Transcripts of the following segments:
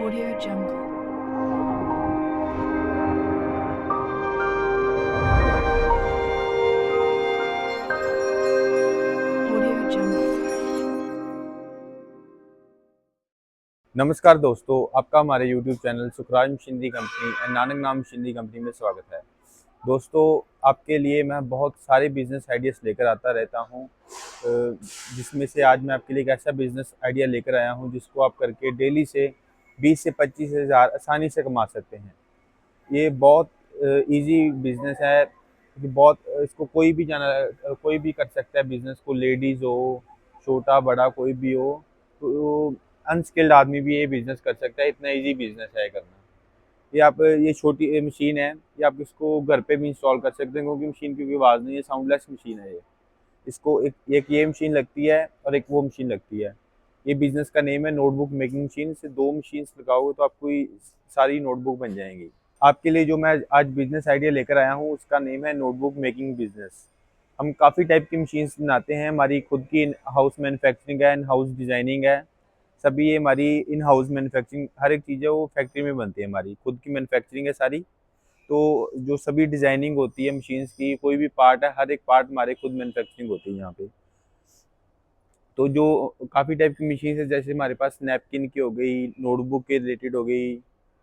Audio Jungle. Audio Jungle. नमस्कार दोस्तों, आपका हमारे YouTube channel Sukhraj machinery company and Nanak नाम मशीनरी कंपनी में स्वागत है। दोस्तों, आपके लिए मैं बहुत सारे बिजनेस आइडियाज़ लेकर आता रहता हूं, जिसमें से आज मैं आपके लिए एक ऐसा बिजनेस आइडिया लेकर आया हूं जिसको आप करके डेली से 20 से 25 हज़ार आसानी से कमा सकते हैं। ये बहुत इजी बिजनेस है कि बहुत इसको कोई भी कर सकता है बिजनेस को, लेडीज़ हो, छोटा बड़ा कोई भी हो, तो अनस्किल्ड आदमी भी ये बिजनेस कर सकता है। इतना इजी बिजनेस है करना। ये छोटी मशीन है, ये आप इसको घर पे भी इंस्टॉल कर सकते हैं, क्योंकि मशीन की कोई आवाज़ नहीं है, साउंडलेस मशीन है ये। इसको एक एक ये मशीन लगती है और एक वो मशीन लगती है। ये बिजनेस का नेम है नोटबुक मेकिंग मशीन। इससे 2 मशीन्स लगाओगे तो आपको ये सारी नोटबुक बन जाएंगी। आपके लिए जो मैं आज बिजनेस आइडिया लेकर आया हूँ उसका नेम है नोटबुक मेकिंग बिजनेस। हम काफ़ी टाइप की मशीन्स बनाते हैं। हमारी खुद की इन हाउस मैन्युफैक्चरिंग है, इन हाउस डिज़ाइनिंग है। सभी ये हमारी इन हाउस मैन्युफैक्चरिंग, हर एक चीज़ है वो फैक्ट्री में बनती है। हमारी खुद की मैन्युफैक्चरिंग है सारी। तो जो सभी डिज़ाइनिंग होती है मशीन्स की, कोई भी पार्ट है, हर एक पार्ट हमारे खुद मैन्युफैक्चरिंग होती है यहाँ पे। तो जो काफ़ी टाइप की मशीन है, जैसे हमारे पास नैपकिन की हो गई, नोटबुक के रिलेटेड हो गई,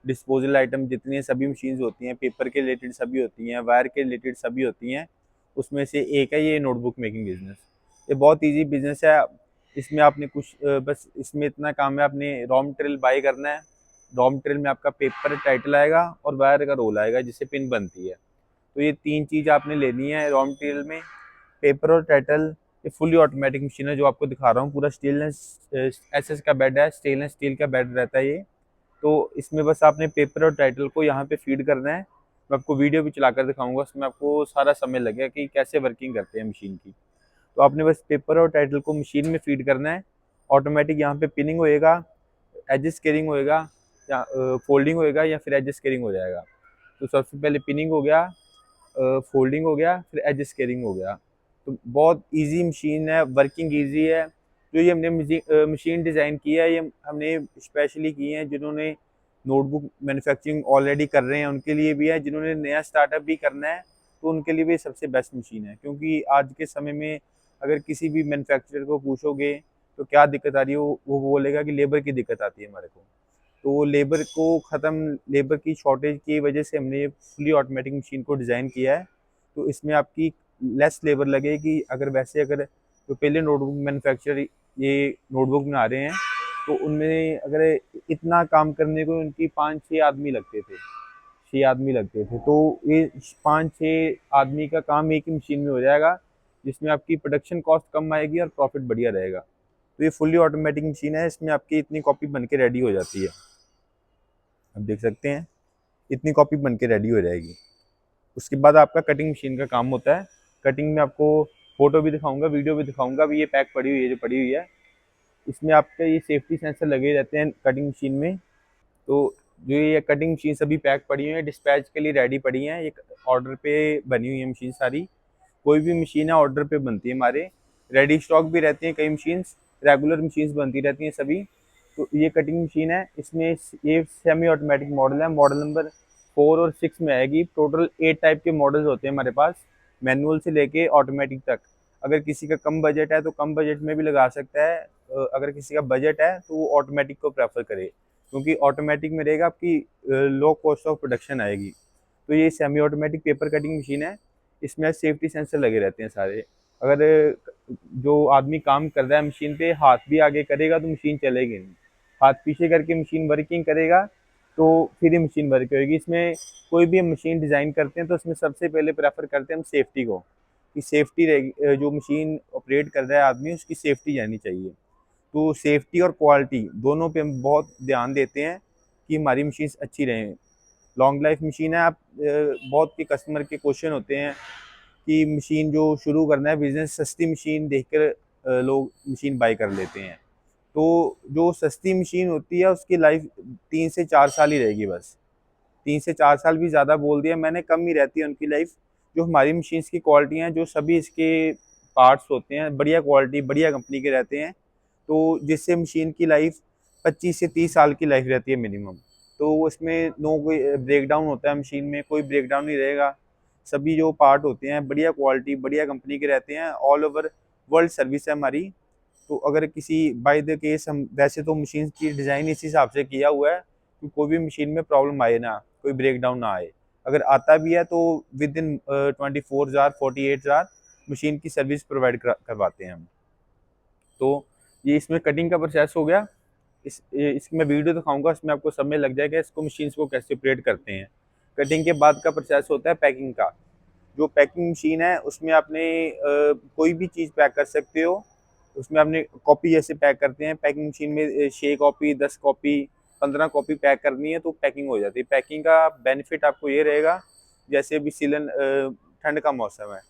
डिस्पोजल आइटम जितनी सभी मशीन्स होती हैं, पेपर के रिलेटेड सभी होती हैं, वायर के रिलेटेड सभी होती हैं। उसमें से एक है ये नोटबुक मेकिंग बिजनेस। ये बहुत इजी बिजनेस है। इसमें आपने बस इसमें इतना काम है, आपने रॉ मटेरियल बाई करना है। रॉ मटेरियल में आपका पेपर टाइटल आएगा और वायर का रोल आएगा जिससे पिन बनती है। तो ये 3 चीज़ आपने लेनी है रॉ मटेरियल में, पेपर और टाइटल। ये फुली ऑटोमेटिक मशीन है जो आपको दिखा रहा हूँ। पूरा स्टेनलेस एसएस का बेड है, स्टेनलेस स्टील का बेड रहता है ये। तो इसमें बस आपने पेपर और टाइटल को यहाँ पे फीड करना है। मैं आपको वीडियो भी चलाकर दिखाऊंगा, उसमें आपको सारा समय लगेगा कि कैसे वर्किंग करते हैं मशीन की। तो आपने बस पेपर और टाइटल को मशीन में फीड करना है। ऑटोमेटिक यहाँ पे पिनिंग होएगा, एज स्केलिंग होएगा, या फोल्डिंग होएगा, या फिर एज स्केलिंग हो जाएगा। तो सबसे पहले पिनिंग हो गया, फोल्डिंग हो गया, फिर एज स्केलिंग हो गया। तो बहुत इजी मशीन है, वर्किंग इजी है। जो ये हमने मशीन डिज़ाइन की है, ये हमने स्पेशली की है जिन्होंने नोटबुक मैन्युफैक्चरिंग ऑलरेडी कर रहे हैं उनके लिए भी है, जिन्होंने नया स्टार्टअप भी करना है तो उनके लिए भी सबसे बेस्ट मशीन है। क्योंकि आज के समय में अगर किसी भी मैन्युफैक्चरर को पूछोगे तो क्या दिक्कत आ रही है, वो बोलेगा कि लेबर की दिक्कत आती है हमारे को। तो लेबर की शॉर्टेज की वजह से हमने ये फुली ऑटोमेटिक मशीन को डिज़ाइन किया है। तो इसमें आपकी लेस लेबर लगेगी। अगर जो पहले नोटबुक मैन्युफैक्चरर ये नोटबुक बना रहे हैं, तो उनमें अगर इतना काम करने को उनकी 5-6 आदमी लगते थे, 6 आदमी लगते थे। तो ये 5-6 आदमी का काम एक ही मशीन में हो जाएगा, जिसमें आपकी प्रोडक्शन कॉस्ट कम आएगी और प्रॉफिट बढ़िया रहेगा। तो ये फुली ऑटोमेटिक मशीन है, इसमें आपकी इतनी कॉपी बन के रेडी हो जाती है। आप देख सकते हैं इतनी कॉपी बन के रेडी हो जाएगी। उसके बाद आपका कटिंग मशीन का काम होता है। कटिंग में आपको फोटो भी दिखाऊंगा, वीडियो भी दिखाऊंगा। अभी ये पैक पड़ी हुई है, जो पड़ी हुई है, इसमें आपके ये सेफ्टी सेंसर लगे रहते हैं कटिंग मशीन में। तो जो ये कटिंग मशीन सभी पैक पड़ी हुई है, डिस्पैच के लिए रेडी पड़ी हैं। ये ऑर्डर पे बनी हुई है मशीन सारी। कोई भी मशीन है ऑर्डर पे बनती है हमारे। रेडी स्टॉक भी रहती हैं कई मशीन्स, रेगुलर मशीन्स बनती रहती हैं सभी। तो ये कटिंग मशीन है, इसमें ये सेमी ऑटोमेटिक मॉडल है। मॉडल नंबर 4 और 6 में आएगी। टोटल 8 टाइप के मॉडल्स होते हैं हमारे पास, मैनुअल से लेके ऑटोमेटिक तक। अगर किसी का कम बजट है तो कम बजट में भी लगा सकता है। अगर किसी का बजट है तो वो ऑटोमेटिक को प्रेफर करे, क्योंकि ऑटोमेटिक में रहेगा आपकी लो कॉस्ट ऑफ प्रोडक्शन आएगी। तो ये semi automatic paper cutting machine है। इसमें सेफ्टी सेंसर लगे रहते हैं सारे। अगर जो आदमी काम कर रहा है मशीन पे हाथ भी आगे करेगा तो मशीन चलेगी नहीं। हाथ पीछे करके मशीन वर्किंग करेगा तो फिर ही मशीन वर्क होगी। इसमें कोई भी हम मशीन डिज़ाइन करते हैं तो उसमें सबसे पहले प्रेफर करते हैं हम सेफ्टी को, कि सेफ्टी रहेगी। जो मशीन ऑपरेट कर रहा है आदमी, उसकी सेफ्टी जानी चाहिए। तो सेफ्टी और क्वालिटी दोनों पे हम बहुत ध्यान देते हैं कि हमारी मशीन अच्छी रहें। लॉन्ग लाइफ मशीन है। बहुत के कस्टमर के क्वेश्चन होते हैं कि मशीन जो शुरू करना है बिजनेस, सस्ती मशीन देखकर लोग मशीन बाय कर लेते हैं। तो जो सस्ती मशीन होती है उसकी लाइफ 3 से 4 साल ही रहेगी बस। 3 से 4 साल भी ज़्यादा बोल दिया मैंने, कम ही रहती है उनकी लाइफ। जो हमारी मशीन्स की क्वालिटी हैं, जो सभी इसके पार्ट्स होते हैं, बढ़िया क्वालिटी बढ़िया कंपनी के रहते हैं। तो जिससे मशीन की लाइफ 25 से 30 साल की लाइफ रहती है मिनिमम। तो इसमें नो कोई ब्रेक डाउन होता है, मशीन में कोई ब्रेक डाउन नहीं रहेगा। सभी जो पार्ट होते हैं बढ़िया क्वालिटी बढ़िया कंपनी के रहते हैं, ऑल ओवर वर्ल्ड सर्विस है हमारी। तो अगर किसी बाय द केस, हम वैसे तो मशीन की डिज़ाइन इस हिसाब से किया हुआ है कि कोई भी मशीन में प्रॉब्लम आए ना, कोई ब्रेक डाउन ना आए। अगर आता भी है तो within 24 hour 48 hour machine की सर्विस प्रोवाइड करवाते हैं हम। तो ये इसमें कटिंग का प्रोसेस हो गया। इसकी मैं वीडियो दिखाऊंगा, इसमें आपको समय लग जाएगा इसको मशीन को कैसे ऑपरेट करते हैं। कटिंग के बाद का प्रोसेस होता है पैकिंग का। जो पैकिंग मशीन है उसमें आपने कोई भी चीज़ पैक कर सकते हो। उसमें आपने कॉपी जैसे पैक करते हैं पैकिंग मशीन में, 6 कॉपी 10 कॉपी 15 कॉपी पैक करनी है तो पैकिंग हो जाती है। पैकिंग का बेनिफिट आपको ये रहेगा, जैसे अभी सीलन ठंड का मौसम है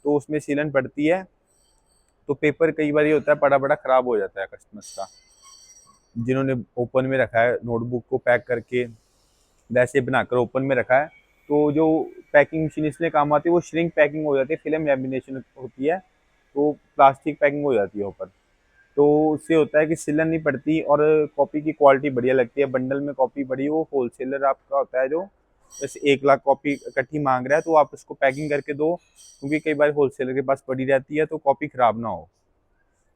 तो उसमें सीलन पड़ती है, तो पेपर कई बार ये होता है बड़ा बड़ा ख़राब हो जाता है कस्टमर्स का, जिन्होंने ओपन में रखा है नोटबुक को पैक करके वैसे बनाकर ओपन में रखा है। तो जो पैकिंग मशीन इसलिए काम आती है, वो श्रिंक पैकिंग हो जाती है, फिल्म लैमिनेशन होती है, तो प्लास्टिक पैकिंग हो जाती है ऊपर। तो उससे होता है कि सिलन नहीं पड़ती और कॉपी की क्वालिटी बढ़िया लगती है। बंडल में कॉपी बड़ी, वो होलसेलर आपका होता है जो जैसे 1 लाख कॉपी इकट्ठी मांग रहा है तो आप उसको पैकिंग करके दो, क्योंकि कई बार होलसेलर के पास पड़ी रहती है तो कॉपी ख़राब ना हो।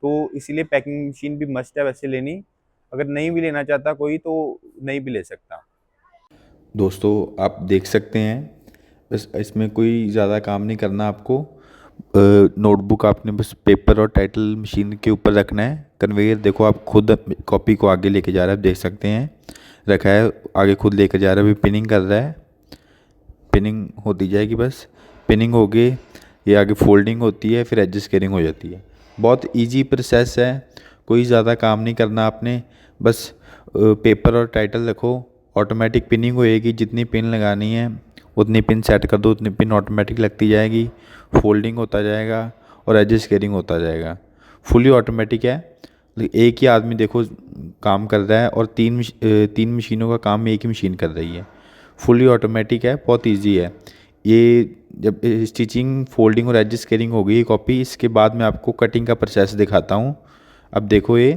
तो इसीलिए पैकिंग मशीन भी मस्ट है वैसे लेनी। अगर नहीं भी लेना चाहता कोई तो नहीं भी ले सकता। दोस्तों आप देख सकते हैं, बस इसमें कोई ज़्यादा काम नहीं करना आपको। नोटबुक आपने बस पेपर और टाइटल मशीन के ऊपर रखना है। कन्वेयर देखो, आप खुद कॉपी को आगे लेके जा रहा है, आप देख सकते हैं रखा है, आगे खुद लेकर जा रहा है, अभी पिनिंग कर रहा है। पिनिंग होती जाएगी, बस पिनिंग हो गई, ये आगे फोल्डिंग होती है, फिर एडजस्ट केयरिंग हो जाती है। बहुत इजी प्रोसेस है, कोई ज़्यादा काम नहीं करना आपने। बस पेपर और टाइटल रखो, ऑटोमेटिक पिनिंग होएगी, जितनी पिन लगानी है उतनी पिन सेट कर दो, उतनी पिन ऑटोमेटिक लगती जाएगी, फोल्डिंग होता जाएगा और एडजस्ट केयरिंग होता जाएगा। फुली ऑटोमेटिक है, एक ही आदमी देखो काम कर रहा है और तीन मशीनों का काम एक ही मशीन कर रही है। फुली ऑटोमेटिक है, बहुत इजी है ये। जब स्टिचिंग फोल्डिंग और एडजस्ट केयरिंग हो गई कॉपी, इसके बाद मैं आपको कटिंग का प्रोसेस दिखाता हूँ। अब देखो ये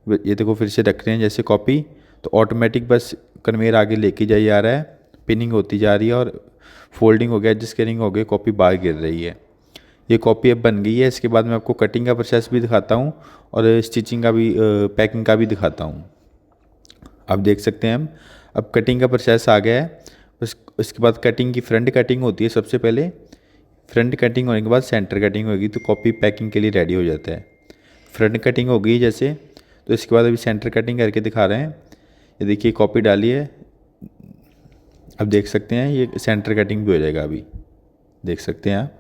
देखो फिर से रख रहे हैं जैसे कॉपी, तो ऑटोमेटिक बस कन्वेयर आगे लेके जाई जा रहा है, पिनिंग होती जा रही है और फोल्डिंग हो गया, एडजस्ट केयरिंग हो गई, कॉपी बाहर गिर रही है। ये कॉपी अब बन गई है। इसके बाद मैं आपको कटिंग का प्रोसेस भी दिखाता हूँ और स्टिचिंग का भी, पैकिंग का भी दिखाता हूँ। आप देख सकते हैं हम अब कटिंग का प्रोसेस आ गया है। उसके बाद कटिंग की फ्रंट कटिंग होती है सबसे पहले। फ्रंट कटिंग होने के बाद सेंटर कटिंग होगी तो कॉपी पैकिंग के लिए रेडी हो जाता है। फ्रंट कटिंग हो गई जैसे, तो इसके बाद अभी सेंटर कटिंग करके दिखा रहे हैं। ये देखिए कॉपी डाली है, अब देख सकते हैं ये सेंटर कटिंग भी हो जाएगा, अभी देख सकते हैं आप।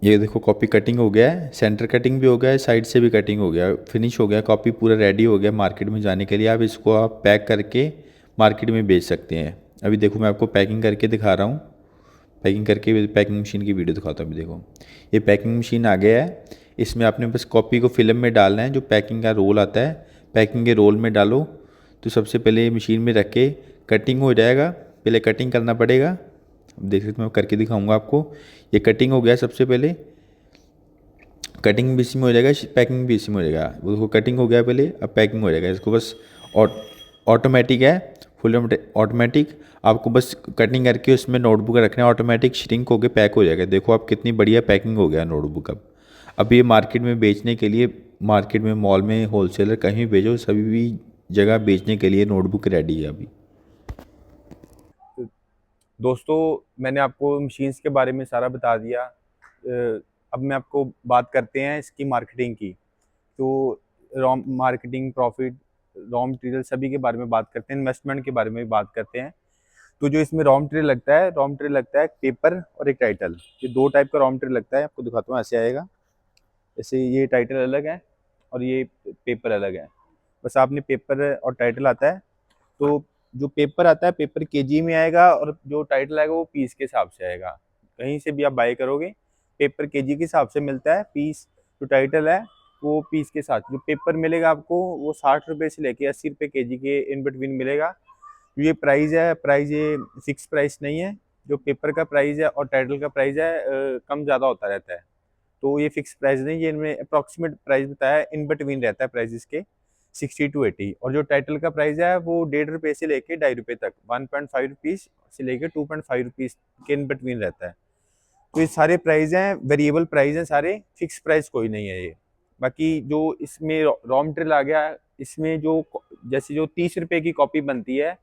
ये देखो कॉपी कटिंग हो गया है, सेंटर कटिंग भी हो गया है, साइड से भी कटिंग हो गया, फिनिश हो गया, कॉपी पूरा रेडी हो गया मार्केट में जाने के लिए। आप इसको आप पैक करके मार्केट में बेच सकते हैं। अभी देखो मैं आपको पैकिंग करके दिखा रहा हूँ, पैकिंग करके पैकिंग मशीन की वीडियो दिखाता हूँ। अभी देखो ये पैकिंग मशीन आ गया है, इसमें आपने बस कॉपी को फिल्म में डालना है। जो पैकिंग का रोल आता है, पैकिंग के रोल में डालो। तो सबसे पहले मशीन में रख के कटिंग हो जाएगा, पहले कटिंग करना पड़ेगा। अब देख सकते मैं करके दिखाऊंगा आपको। ये कटिंग हो गया, सबसे पहले कटिंग भी इसी में हो जाएगा, पैकिंग भी इसी में हो जाएगा। उसको कटिंग हो गया पहले, अब पैकिंग हो जाएगा। इसको बस ऑटोमेटिक है, फुल ऑटोमेटिक। आपको बस कटिंग करके उसमें नोटबुक रखना है, ऑटोमेटिक श्रिंक होकर पैक हो जाएगा। देखो आप कितनी बढ़िया पैकिंग हो गया नोटबुक। अब ये मार्केट में बेचने के लिए, मार्केट में मॉल में होलसेलर कहीं भी भेजो, सभी भी जगह बेचने के लिए नोटबुक रेडी है अभी। दोस्तों मैंने आपको मशीन्स के बारे में सारा बता दिया। अब मैं आपको बात करते हैं इसकी मार्केटिंग की। तो raw marketing, profit, raw material सभी के बारे में बात करते हैं, इन्वेस्टमेंट के बारे में भी बात करते हैं। तो जो इसमें रॉ मटेरियल लगता है, रॉ मटेरियल लगता है पेपर और एक टाइटल। ये 2 टाइप का रॉ मटेरियल लगता है, आपको दिखाता हूँ। ऐसे आएगा, जैसे ये टाइटल अलग है और ये पेपर अलग है। बस आपने पेपर और टाइटल आता है, तो जो पेपर आता है पेपर केजी में आएगा और जो टाइटल आएगा वो पीस के हिसाब से आएगा। कहीं से भी आप बाय करोगे पेपर केजी के हिसाब से मिलता है, पीस जो टाइटल है वो पीस के साथ। जो पेपर मिलेगा आपको वो 60 रुपये से लेके 80 रुपये केजी के इन बिटवीन मिलेगा। ये प्राइस है, प्राइस ये फिक्स प्राइस नहीं है। जो पेपर का प्राइस है और टाइटल का प्राइस है कम ज़्यादा होता रहता है। तो ये फिक्स प्राइस नहीं, ये इनमें अप्रॉक्सीमेट प्राइस बताया है, इन बिटवीन रहता है प्राइस इसके 60 टू 80। और जो टाइटल का प्राइस है वो ₹1.5 से लेके ₹2.5 तक, 1.5 रुपीज़ से लेके 2.5 रुपीज़ के इन बिटवीन रहता है। तो ये सारे प्राइस हैं, वेरिएबल प्राइस हैं सारे, फिक्स प्राइस कोई नहीं है ये। बाकी जो इसमें रॉ मटेरियल आ गया, इसमें जो जैसे जो ₹30 की कॉपी बनती है,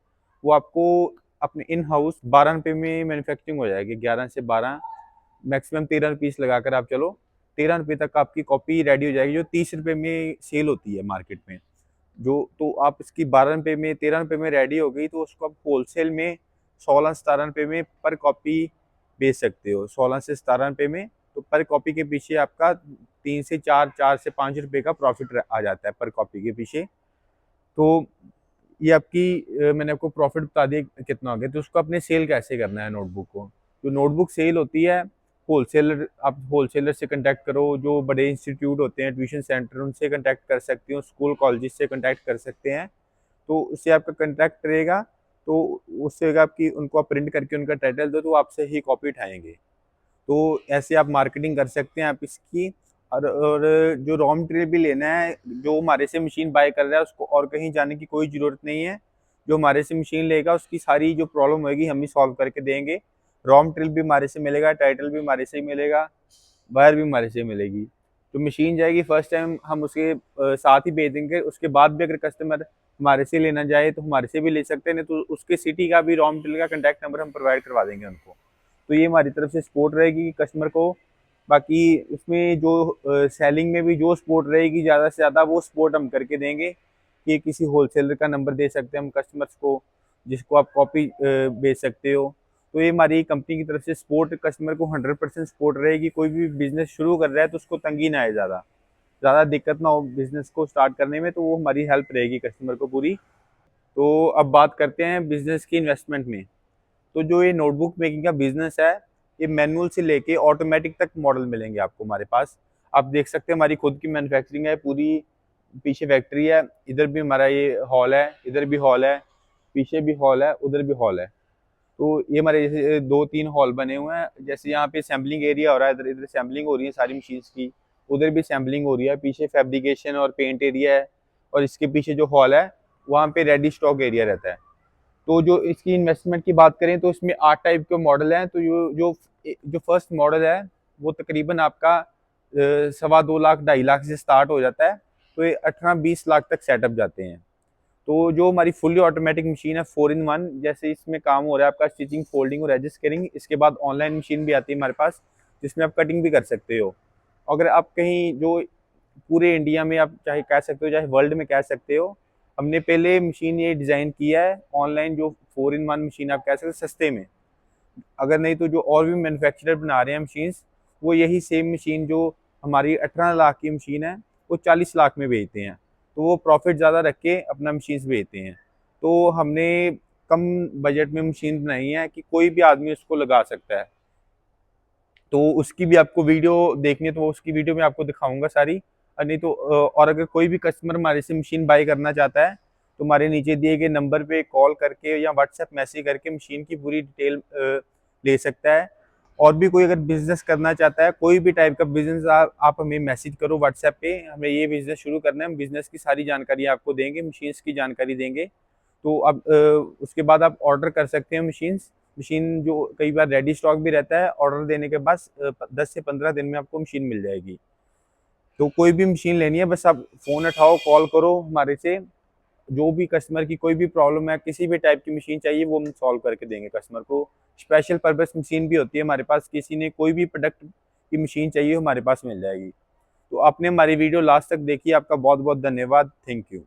वो आपको अपने इन हाउस ₹12 में मैन्युफैक्चरिंग हो जाएगी, 11 से 12, मैक्सिमम 13 पीस लगाकर आप चलो, ₹13 तक आपकी कॉपी रेडी हो जाएगी, जो ₹30 में सेल होती है मार्केट में। जो तो आप इसकी ₹12 में, ₹13 में रेडी हो गई, तो उसको आप होलसेल में 16-17 में पर कॉपी बेच सकते हो। 16 से ₹17 में, तो पर कॉपी के पीछे आपका 3 से 4, 4 से ₹5 का प्रॉफिट आ जाता है पर कॉपी के पीछे। तो ये आपकी मैंने आपको प्रॉफिट बता दिया कितना हो गया। तो उसको अपने सेल कैसे करना है नोटबुक को? जो नोटबुक सेल होती है, होलसेलर, आप होलसेलर से कॉन्टैक्ट करो, जो बड़े इंस्टीट्यूट होते हैं, ट्यूशन सेंटर, उनसे कॉन्टैक्ट कर सकते हो, स्कूल कॉलेजेस से कॉन्टैक्ट कर सकते हैं। तो उससे आपका कॉन्टैक्ट रहेगा, तो उससे होगा आपकी, उनको आप प्रिंट करके उनका टाइटल दो, तो वो आपसे ही कॉपी उठाएँगे। तो ऐसे आप मार्केटिंग कर सकते हैं आप इसकी। और जो रॉ मटेरियल भी लेना है, जो हमारे से मशीन बाय कर रहा है, उसको और कहीं जाने की कोई ज़रूरत नहीं है। जो हमारे से मशीन लेगा, उसकी सारी जो प्रॉब्लम होएगी हम ही सॉल्व करके देंगे। रॉ मटेरियल भी हमारे से मिलेगा, टाइटल भी हमारे से ही मिलेगा, वायर भी हमारे से मिलेगी। तो मशीन जाएगी, फर्स्ट टाइम हम उसके साथ ही भेज देंगे, उसके बाद भी अगर कस्टमर हमारे से लेना चाहे तो हमारे से भी ले सकते हैं, नहीं तो उसके सिटी का भी रॉ मटेरियल का कॉन्टैक्ट नंबर हम प्रोवाइड करवा देंगे उनको। तो ये हमारी तरफ से सपोर्ट रहेगी कस्टमर को। बाकी इसमें जो सेलिंग में भी जो सपोर्ट रहेगी, ज़्यादा से ज़्यादा वो सपोर्ट हम करके देंगे कि किसी होलसेलर का नंबर दे सकते हैं हम कस्टमर्स को, जिसको आप कॉपी बेच सकते हो। तो ये हमारी कंपनी की तरफ से सपोर्ट, कस्टमर को 100% सपोर्ट रहेगी। कोई भी बिज़नेस शुरू कर रहा है तो उसको तंगी ना आए, ज़्यादा दिक्कत ना हो बिज़नेस को स्टार्ट करने में, तो वो हमारी हेल्प रहेगी कस्टमर को पूरी। तो अब बात करते हैं बिज़नेस की इन्वेस्टमेंट में। तो जो ये नोटबुक मेकिंग का बिज़नेस है, ये मैनुअल से लेके ऑटोमेटिक तक मॉडल मिलेंगे आपको हमारे पास। आप देख सकते हैं हमारी खुद की मैन्युफैक्चरिंग है पूरी, पीछे फैक्ट्री है, इधर भी हमारा ये हॉल है, इधर भी हॉल है, पीछे भी हॉल है, उधर भी हॉल है। तो ये हमारे जैसे 2-3 हॉल बने हुए हैं। जैसे यहाँ पे सैम्पलिंग एरिया हो रहा है, इधर इधर सैम्पलिंग हो रही है सारी मशीन्स की, उधर भी सैम्पलिंग हो रही है, पीछे फैब्रिकेशन और पेंट एरिया है, और इसके पीछे जो हॉल है, वहाँ पे रेडी स्टॉक एरिया रहता है। तो जो इसकी इन्वेस्टमेंट की बात करें तो इसमें 8 टाइप के मॉडल हैं। तो जो फर्स्ट मॉडल है, वो तकरीबन आपका 2.25 लाख 2.5 लाख से स्टार्ट हो जाता है, तो ये 18-20 लाख तक सेटअप जाते हैं। तो जो हमारी फुली ऑटोमेटिक मशीन है 4 इन 1, जैसे इसमें काम हो रहा है आपका स्टिचिंग, फोल्डिंग और एडजस्ट कटिंग। इसके बाद ऑनलाइन मशीन भी आती है हमारे पास, जिसमें आप कटिंग भी कर सकते हो। अगर आप कहीं जो पूरे इंडिया में आप चाहे कह सकते हो, चाहे वर्ल्ड में कह सकते हो, हमने पहले मशीन ये डिज़ाइन किया है ऑनलाइन, जो 4 इन 1 मशीन आप कह सकते हो सस्ते में। अगर नहीं तो जो और भी मैन्युफैक्चरर बना रहे हैं मशीन्स, वो यही सेम मशीन जो हमारी 18 लाख की मशीन है, वो 40 लाख में बेचते हैं। तो वो प्रॉफिट ज़्यादा रख के अपना मशीन्स बेचते हैं। तो हमने कम बजट में मशीन बनाई है कि कोई भी आदमी उसको लगा सकता है। तो उसकी भी आपको वीडियो देखनी है, तो उसकी वीडियो मैं आपको दिखाऊँगा सारी। नहीं तो और अगर कोई भी कस्टमर हमारे से मशीन बाय करना चाहता है, तो हमारे नीचे दिए गए नंबर पे कॉल करके या व्हाट्सएप मैसेज करके मशीन की पूरी डिटेल ले सकता है। और भी कोई अगर बिज़नेस करना चाहता है, कोई भी टाइप का बिज़नेस, आप हमें मैसेज करो व्हाट्सएप पे, हमें ये बिज़नेस शुरू करना है, हम बिज़नेस की सारी जानकारी आपको देंगे, मशीन्स की जानकारी देंगे। तो अब उसके बाद आप ऑर्डर कर सकते हैं मशीन्स। मशीन जो कई बार रेडी स्टॉक भी रहता है, ऑर्डर देने के बाद 10 से 15 दिन में आपको मशीन मिल जाएगी। तो कोई भी मशीन लेनी है, बस आप फ़ोन उठाओ, कॉल करो हमारे से, जो भी कस्टमर की कोई भी प्रॉब्लम है, किसी भी टाइप की मशीन चाहिए, वो हम सॉल्व करके देंगे कस्टमर को। स्पेशल पर्पस मशीन भी होती है हमारे पास, किसी ने कोई भी प्रोडक्ट की मशीन चाहिए हमारे पास मिल जाएगी। तो आपने हमारी वीडियो लास्ट तक देखी, आपका बहुत बहुत धन्यवाद। Thank you.